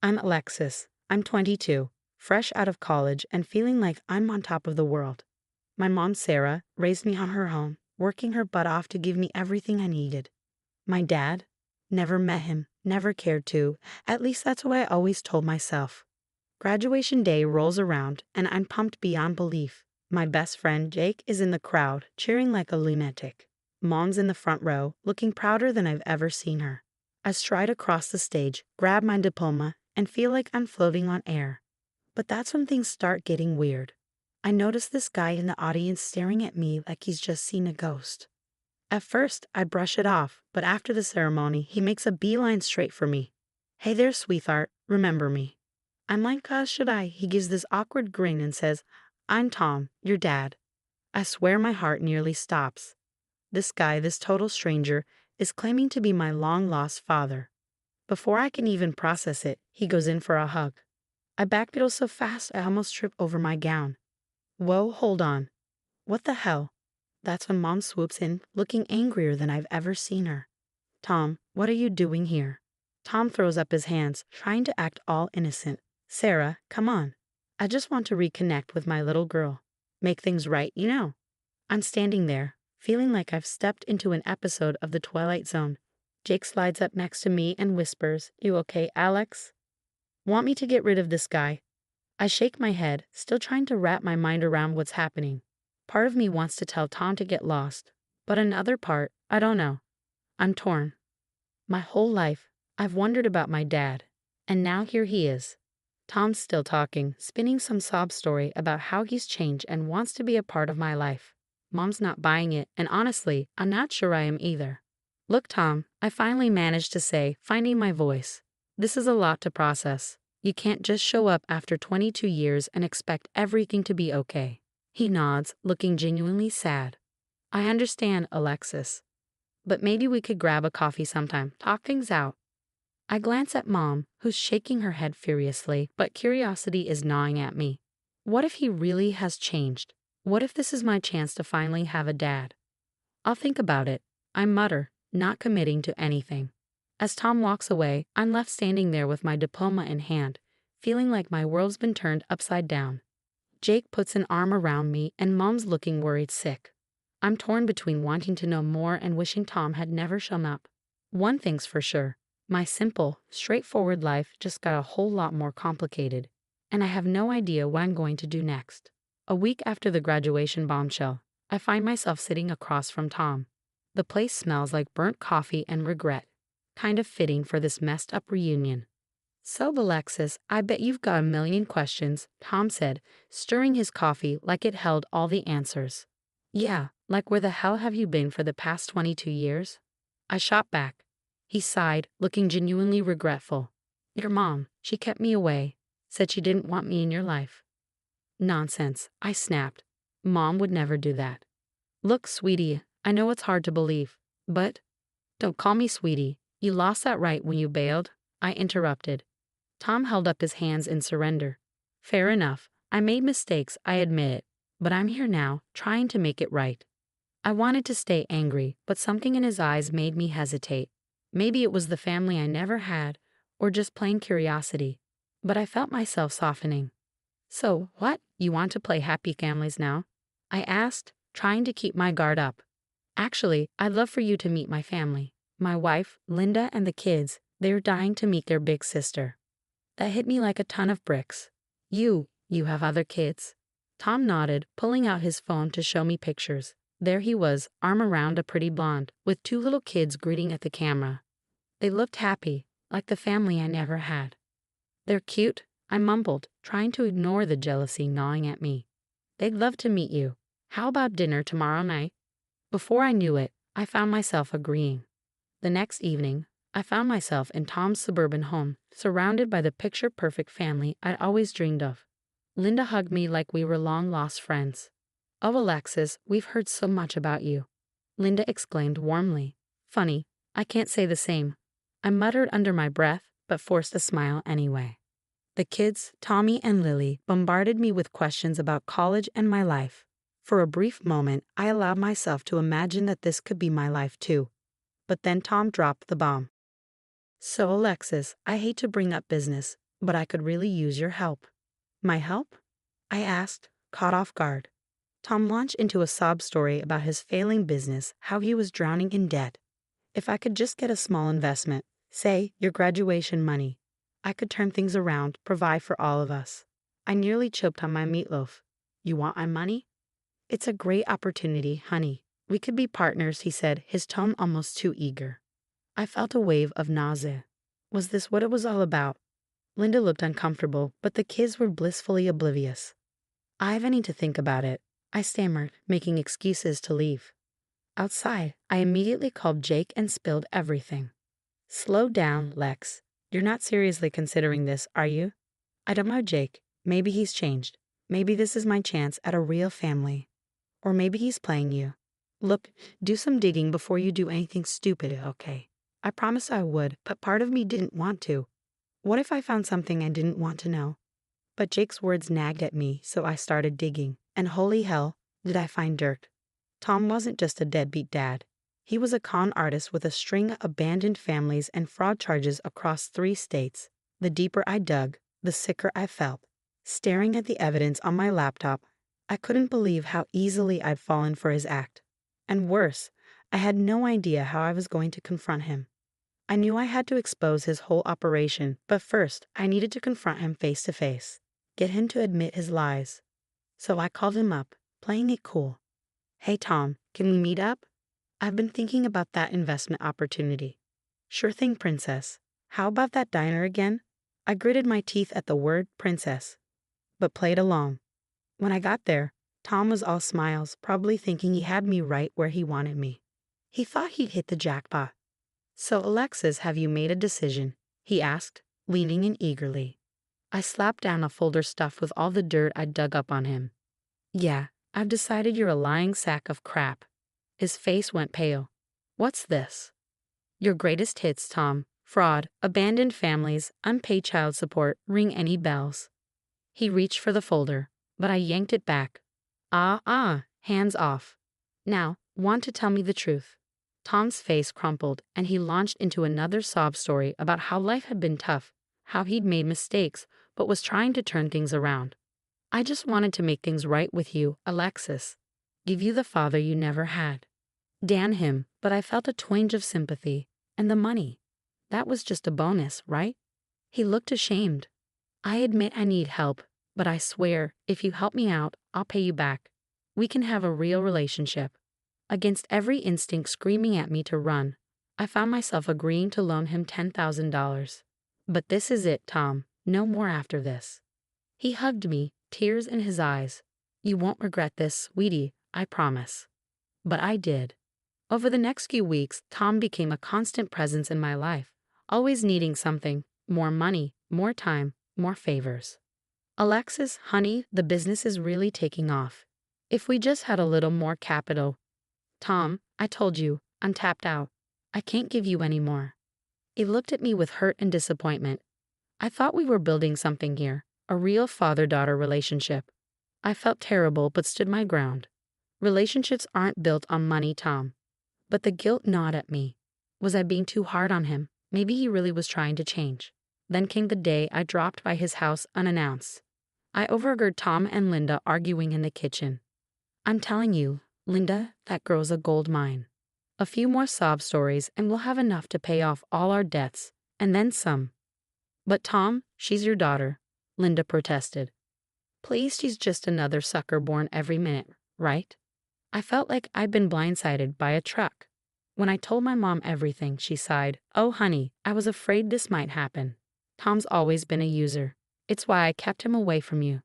I'm Alexis. I'm 22, fresh out of college and feeling like I'm on top of the world. My mom, Sarah, raised me on her own, working her butt off to give me everything I needed. My dad? Never met him, never cared to. At least that's what I always told myself. Graduation day rolls around, and I'm pumped beyond belief. My best friend, Jake, is in the crowd, cheering like a lunatic. Mom's in the front row, looking prouder than I've ever seen her. I stride across the stage, grab my diploma, and feel like I'm floating on air. But that's when things start getting weird. I notice this guy in the audience staring at me like he's just seen a ghost. At first, I brush it off, but after the ceremony, he makes a beeline straight for me. "Hey there, sweetheart, remember me?" I'm like, should I? He gives this awkward grin and says, "I'm Tom, your dad." I swear my heart nearly stops. This guy, this total stranger, is claiming to be my long-lost father. Before I can even process it, he goes in for a hug. I backpedal so fast I almost trip over my gown. Whoa, hold on. What the hell? That's when Mom swoops in, looking angrier than I've ever seen her. "Tom, what are you doing here?" Tom throws up his hands, trying to act all innocent. "Sarah, come on. I just want to reconnect with my little girl. Make things right, you know." I'm standing there, feeling like I've stepped into an episode of The Twilight Zone. Jake slides up next to me and whispers, "You okay, Alex?" "Want me to get rid of this guy?" I shake my head, still trying to wrap my mind around what's happening. Part of me wants to tell Tom to get lost, but another part, I don't know. I'm torn. My whole life, I've wondered about my dad, and now here he is. Tom's still talking, spinning some sob story about how he's changed and wants to be a part of my life. Mom's not buying it, and honestly, I'm not sure I am either. "Look, Tom," I finally managed to say, finding my voice. "This is a lot to process. You can't just show up after 22 years and expect everything to be okay." He nods, looking genuinely sad. "I understand, Alexis. But maybe we could grab a coffee sometime, talk things out." I glance at Mom, who's shaking her head furiously, but curiosity is gnawing at me. What if he really has changed? What if this is my chance to finally have a dad? "I'll think about it," I mutter, not committing to anything. As Tom walks away, I'm left standing there with my diploma in hand, feeling like my world's been turned upside down. Jake puts an arm around me, and Mom's looking worried sick. I'm torn between wanting to know more and wishing Tom had never shown up. One thing's for sure. My simple, straightforward life just got a whole lot more complicated, and I have no idea what I'm going to do next. A week after the graduation bombshell, I find myself sitting across from Tom. The place smells like burnt coffee and regret, kind of fitting for this messed up reunion. "So, Alexis, I bet you've got a million questions," Tom said, stirring his coffee like it held all the answers. "Yeah, like where the hell have you been for the past 22 years? I shot back. He sighed, looking genuinely regretful. "Your mom, she kept me away, said she didn't want me in your life." "Nonsense," I snapped. "Mom would never do that." "Look, sweetie, I know it's hard to believe, but—" "Don't call me sweetie. You lost that right when you bailed," I interrupted. Tom held up his hands in surrender. "Fair enough. I made mistakes, I admit it, but I'm here now, trying to make it right." I wanted to stay angry, but something in his eyes made me hesitate. Maybe it was the family I never had, or just plain curiosity, but I felt myself softening. "So, what? You want to play happy families now?" I asked, trying to keep my guard up. "Actually, I'd love for you to meet my family. My wife, Linda, and the kids, they're dying to meet their big sister." That hit me like a ton of bricks. You have other kids?" Tom nodded, pulling out his phone to show me pictures. There he was, arm around a pretty blonde, with 2 little kids grinning at the camera. They looked happy, like the family I never had. "They're cute," I mumbled, trying to ignore the jealousy gnawing at me. "They'd love to meet you. How about dinner tomorrow night?" Before I knew it, I found myself agreeing. The next evening, I found myself in Tom's suburban home, surrounded by the picture-perfect family I'd always dreamed of. Linda hugged me like we were long-lost friends. "Oh, Alexis, we've heard so much about you," Linda exclaimed warmly. "Funny, I can't say the same." I muttered under my breath, but forced a smile anyway. The kids, Tommy and Lily, bombarded me with questions about college and my life. For a brief moment, I allowed myself to imagine that this could be my life too. But then Tom dropped the bomb. "So, Alexis, I hate to bring up business, but I could really use your help." "My help?" I asked, caught off guard. Tom launched into a sob story about his failing business, how he was drowning in debt. If I could just get a small investment, say your graduation money, I could turn things around, provide for all of us. I nearly choked on my meatloaf. "You want my money?" "It's a great opportunity, honey. We could be partners," he said, his tone almost too eager. I felt a wave of nausea. Was this what it was all about? Linda looked uncomfortable, but the kids were blissfully oblivious. "I need to think about it," I stammered, making excuses to leave. Outside, I immediately called Jake and spilled everything. "Slow down, Lex. You're not seriously considering this, are you?" "I don't know, Jake. Maybe he's changed. Maybe this is my chance at a real family. Or maybe he's playing you. Look, do some digging before you do anything stupid, okay?" I promised I would, but part of me didn't want to. What if I found something I didn't want to know? But Jake's words nagged at me, so I started digging. And holy hell, did I find dirt. Tom wasn't just a deadbeat dad. He was a con artist with a string of abandoned families and fraud charges across 3 states. The deeper I dug, the sicker I felt. Staring at the evidence on my laptop, I couldn't believe how easily I'd fallen for his act. And worse, I had no idea how I was going to confront him. I knew I had to expose his whole operation, but first I needed to confront him face to face. Get him to admit his lies. So I called him up, playing it cool. "Hey Tom, can we meet up? I've been thinking about that investment opportunity." "Sure thing, princess. How about that diner again?" I gritted my teeth at the word princess, but played along. When I got there, Tom was all smiles, probably thinking he had me right where he wanted me. He thought he'd hit the jackpot. "So Alexis, have you made a decision?" he asked, leaning in eagerly. I slapped down a folder stuffed with all the dirt I'd dug up on him. "Yeah, I've decided you're a lying sack of crap." His face went pale. "What's this?" "Your greatest hits, Tom. Fraud, abandoned families, unpaid child support, ring any bells." He reached for the folder, but I yanked it back. Hands off. "Now, want to tell me the truth?" Tom's face crumpled, and he launched into another sob story about how life had been tough, how he'd made mistakes, but was trying to turn things around. "I just wanted to make things right with you, Alexis. Give you the father you never had." Damn him, but I felt a twinge of sympathy. And the money. That was just a bonus, right? He looked ashamed. "I admit I need help, but I swear, if you help me out, I'll pay you back. We can have a real relationship." Against every instinct screaming at me to run, I found myself agreeing to loan him $10,000. "But this is it, Tom. No more after this." He hugged me, tears in his eyes. "You won't regret this, sweetie, I promise." But I did. Over the next few weeks, Tom became a constant presence in my life, always needing something, more money, more time, more favors. "Alexis, honey, the business is really taking off. If we just had a little more capital." "Tom, I told you, I'm tapped out. I can't give you any more." He looked at me with hurt and disappointment. I thought we were building something here, a real father-daughter relationship. I felt terrible but stood my ground. Relationships aren't built on money, Tom. But the guilt gnawed at me. Was I being too hard on him? Maybe he really was trying to change. Then came the day I dropped by his house unannounced. I overheard Tom and Linda arguing in the kitchen. "I'm telling you, Linda, that girl's a gold mine. A few more sob stories and we'll have enough to pay off all our debts, and then some." "But Tom, she's your daughter," Linda protested. "Please, she's just another sucker born every minute, right?" I felt like I'd been blindsided by a truck. When I told my mom everything, she sighed. "Oh, honey, I was afraid this might happen. Tom's always been a user. It's why I kept him away from you."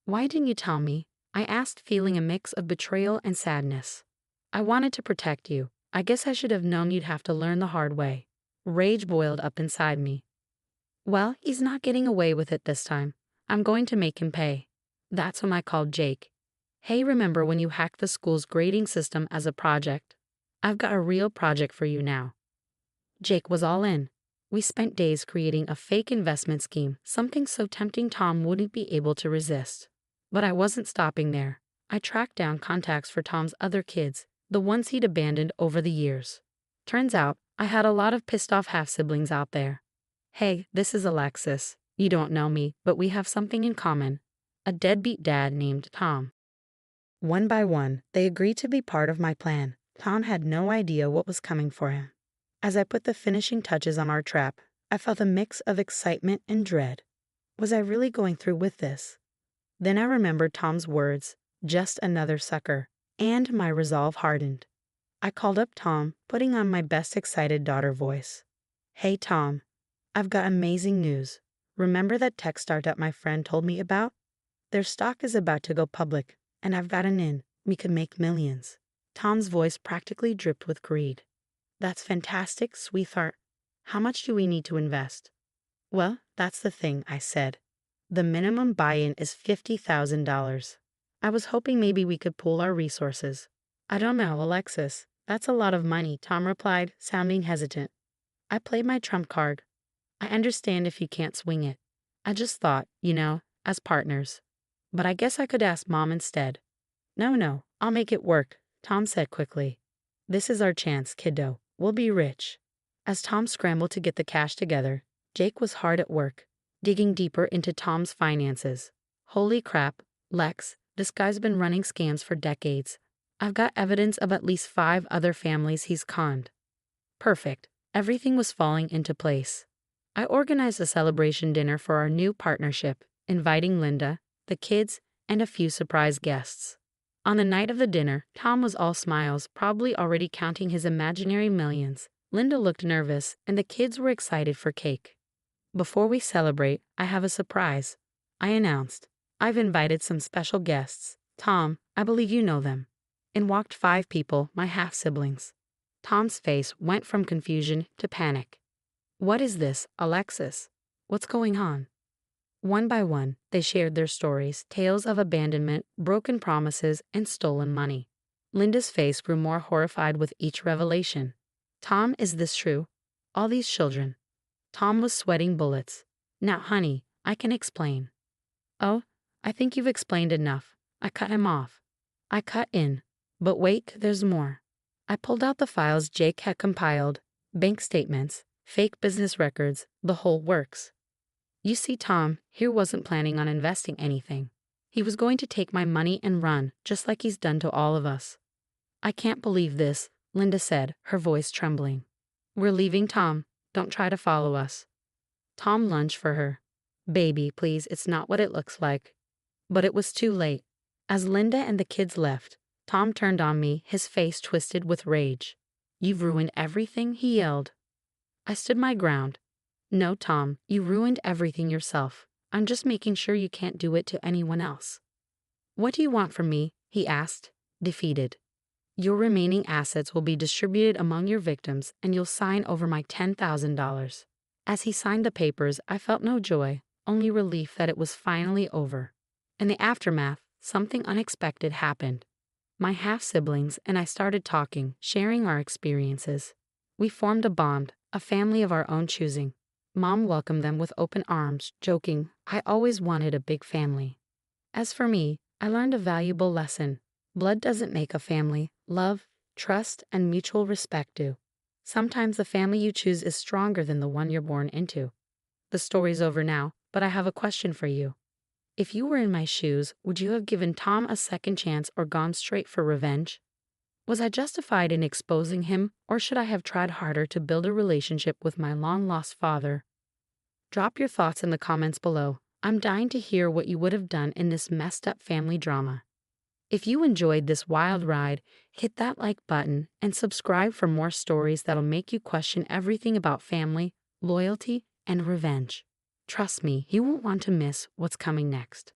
"Why didn't you tell me?" I asked, feeling a mix of betrayal and sadness. "I wanted to protect you. I guess I should have known you'd have to learn the hard way." Rage boiled up inside me. "Well, he's not getting away with it this time. I'm going to make him pay." That's when I called Jake. "Hey, remember when you hacked the school's grading system as a project? I've got a real project for you now." Jake was all in. We spent days creating a fake investment scheme, something so tempting Tom wouldn't be able to resist. But I wasn't stopping there. I tracked down contacts for Tom's other kids, the ones he'd abandoned over the years. Turns out, I had a lot of pissed off half-siblings out there. "Hey, this is Alexis. You don't know me, but we have something in common. A deadbeat dad named Tom. One by one, they agreed to be part of my plan. Tom had no idea what was coming for him. As I put the finishing touches on our trap, I felt a mix of excitement and dread. Was I really going through with this? Then I remembered Tom's words, just another sucker, and my resolve hardened. I called up Tom, putting on my best excited daughter voice. Hey Tom, I've got amazing news. Remember that tech startup my friend told me about? Their stock is about to go public, and I've got an in. We could make millions. Tom's voice practically dripped with greed. That's fantastic, sweetheart. How much do we need to invest? Well, that's the thing, I said. The minimum buy-in is $50,000. I was hoping maybe we could pool our resources. I don't know, Alexis. That's a lot of money, Tom replied, sounding hesitant. I played my trump card. I understand if you can't swing it. I just thought, as partners. But I guess I could ask Mom instead. No, I'll make it work, Tom said quickly. This is our chance, kiddo. We'll be rich. As Tom scrambled to get the cash together, Jake was hard at work, digging deeper into Tom's finances. Holy crap, Lex, this guy's been running scams for decades. I've got evidence of at least 5 other families he's conned. Perfect. Everything was falling into place. I organized a celebration dinner for our new partnership, inviting Linda, the kids, and a few surprise guests. On the night of the dinner, Tom was all smiles, probably already counting his imaginary millions. Linda looked nervous, and the kids were excited for cake. Before we celebrate, I have a surprise, I announced. I've invited some special guests. Tom, I believe you know them. In walked 5 people, my half-siblings. Tom's face went from confusion to panic. What is this, Alexis? What's going on? One by one, they shared their stories, tales of abandonment, broken promises, and stolen money. Linda's face grew more horrified with each revelation. Tom, is this true? All these children. Tom was sweating bullets. Now, honey, I can explain. Oh, I think you've explained enough. I cut him off. I cut in. But wait, there's more. I pulled out the files Jake had compiled, bank statements, fake business records, the whole works. You see, Tom here wasn't planning on investing anything. He was going to take my money and run, just like he's done to all of us. I can't believe this, Linda said, her voice trembling. We're leaving, Tom. Don't try to follow us. Tom lunged for her. Baby, please, it's not what it looks like. But it was too late. As Linda and the kids left, Tom turned on me, his face twisted with rage. You've ruined everything, he yelled. I stood my ground. No, Tom, you ruined everything yourself. I'm just making sure you can't do it to anyone else. What do you want from me? He asked, defeated. Your remaining assets will be distributed among your victims, and you'll sign over my $10,000. As he signed the papers, I felt no joy, only relief that it was finally over. In the aftermath, something unexpected happened. My half-siblings and I started talking, sharing our experiences. We formed a bond, a family of our own choosing. Mom welcomed them with open arms, joking, I always wanted a big family. As for me, I learned a valuable lesson. Blood doesn't make a family. Love, trust, and mutual respect do. Sometimes the family you choose is stronger than the one you're born into. The story's over now, but I have a question for you. If you were in my shoes, would you have given Tom a second chance or gone straight for revenge? Was I justified in exposing him, or should I have tried harder to build a relationship with my long-lost father? Drop your thoughts in the comments below. I'm dying to hear what you would have done in this messed-up family drama. If you enjoyed this wild ride, hit that like button and subscribe for more stories that'll make you question everything about family, loyalty, and revenge. Trust me, you won't want to miss what's coming next.